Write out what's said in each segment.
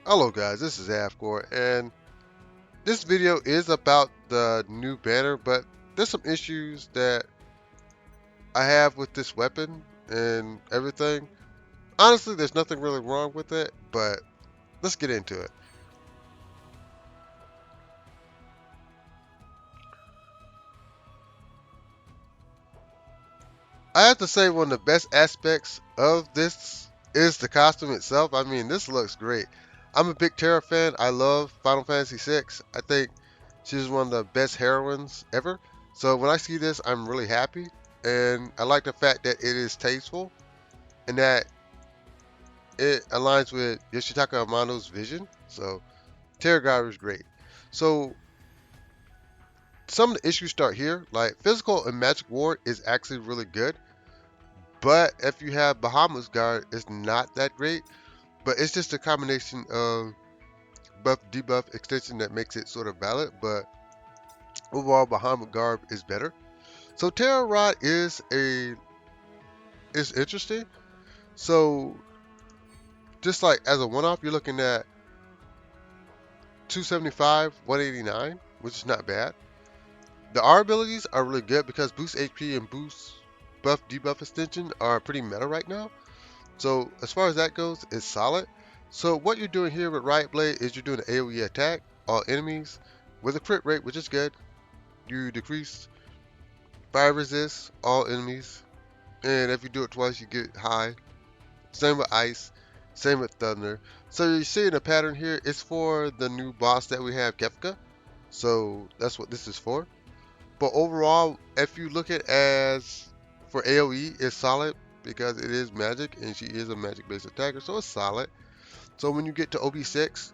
Hello guys, this is Avcoor, and this video is about the new banner, but there's some issues that I have with this weapon and everything. Honestly, there's nothing really wrong with it, but let's get into it. I have to say one of the best aspects of this is the costume itself. I mean, this looks great. I'm a big Terra fan. I love Final Fantasy 6. I think she's one of the best heroines ever. So when I see this, I'm really happy. And I like the fact that it is tasteful and that it aligns with Yoshitaka Amano's vision. So Terra is great. So some of the issues start here. Like physical and magic ward is actually really good. But if you have Bahamut's guard, it's not that great. But it's just a combination of buff debuff extension that makes it sort of valid. But overall, Bahamut guard is better. So Terra Rod is interesting. So just like as a one-off, you're looking at 275, 189, which is not bad. The R abilities are really good because boost HP and boost buff debuff extension are pretty meta right now. So as far as that goes, it's solid. So what you're doing here with Riot Blade is you're doing an AoE attack, all enemies, with a crit rate, which is good. You decrease fire resist, all enemies, and if you do it twice, you get high. Same with ice, same with thunder. So you're seeing a pattern here. It's for the new boss that we have, Kefka. So that's what this is for. But overall, if you look at as for AoE, it's solid because it is magic and she is a magic based attacker, so it's solid. So when you get to OB6,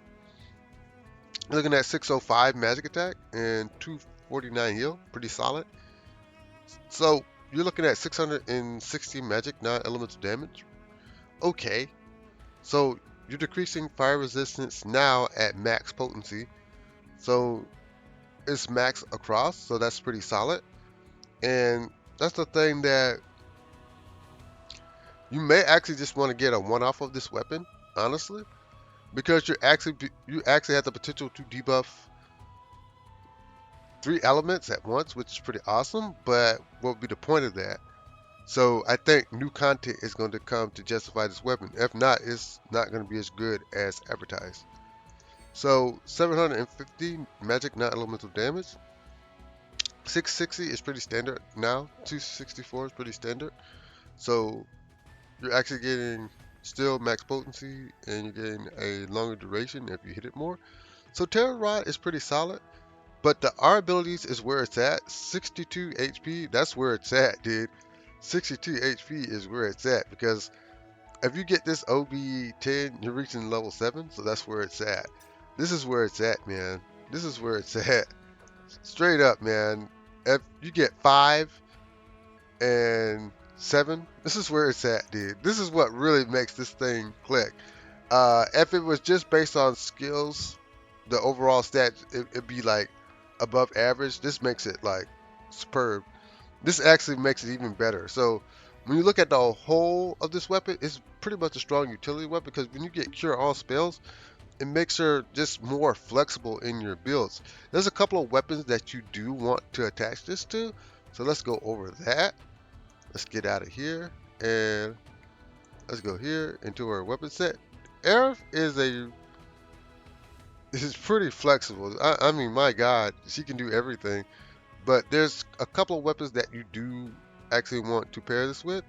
you're looking at 605 magic attack and 249 heal, pretty solid. So you're looking at 660 magic non-elemental damage. Okay, so you're decreasing fire resistance now at max potency. So it's max across, so that's pretty solid. And that's the thing that you may actually just want to get a one-off of this weapon, honestly, because you actually have the potential to debuff three elements at once, which is pretty awesome. But what would be the point of that? So I think new content is going to come to justify this weapon. If not, it's not going to be as good as advertised. So 750 magic non-elemental damage. 660 is pretty standard now. 264 is pretty standard. So you're actually getting still max potency and you're getting a longer duration if you hit it more. So Terra Rod is pretty solid, but the R abilities is where it's at. 62 HP, that's where it's at, dude. 62 HP is where it's at because if you get this OB10, you're reaching level 7, so that's where it's at. This is where it's at, man. This is where it's at. Straight up, man. If you get 5 and 7, this is where it's at, dude. This is what really makes this thing click. If it was just based on skills, the overall stats, it'd be like above average. This makes it like superb. This actually makes it even better. So when you look at the whole of this weapon, it's pretty much a strong utility weapon because when you get cure all spells, it makes her just more flexible in your builds. There's a couple of weapons that you do want to attach this to. So let's go over that. Let's get out of here and let's go here into our weapon set. Aerith is pretty flexible. I mean, my God, she can do everything. But there's a couple of weapons that you do actually want to pair this with.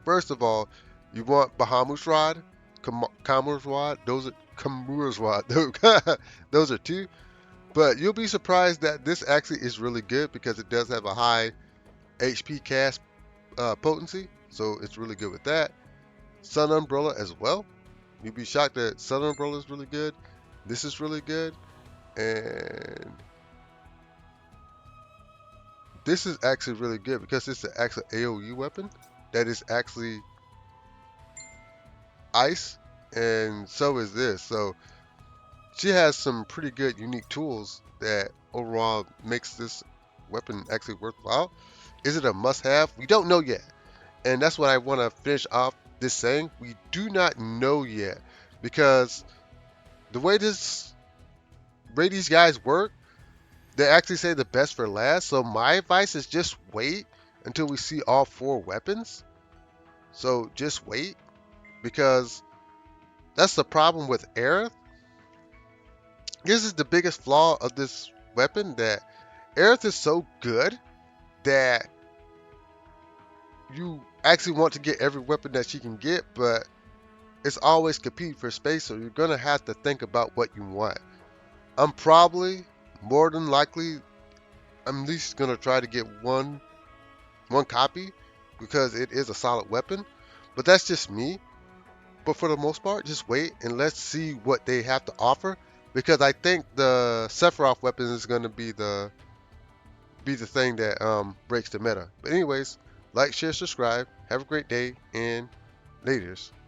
First of all, you want Bahamut's Rod, Kamura's Rod. Those are Kamura's Rod. Those are two. But you'll be surprised that this actually is really good because it does have a high HP cast potency. So it's really good with that. Sun Umbrella as well. You'd be shocked that Sun Umbrella is really good. This is really good. And this is actually really good because it's an actual AoE weapon that is actually ice, and so is this. So she has some pretty good unique tools that overall makes this weapon actually worthwhile. Is it a must-have? We don't know yet, and that's what I want to finish off this saying. We do not know yet because the way these guys work, they actually say the best for last. So my advice is just wait until we see all 4 weapons. So just wait, because that's the problem with Aerith. This is the biggest flaw of this weapon, that Aerith is so good that you actually want to get every weapon that she can get, but it's always competing for space, so you're gonna have to think about what you want. I'm probably more than likely, I'm at least gonna try to get one copy because it is a solid weapon. But that's just me. But for the most part, just wait and let's see what they have to offer, because I think the Sephiroth weapon is gonna be the thing that breaks the meta. But anyways, like, share, subscribe. Have a great day, and laters.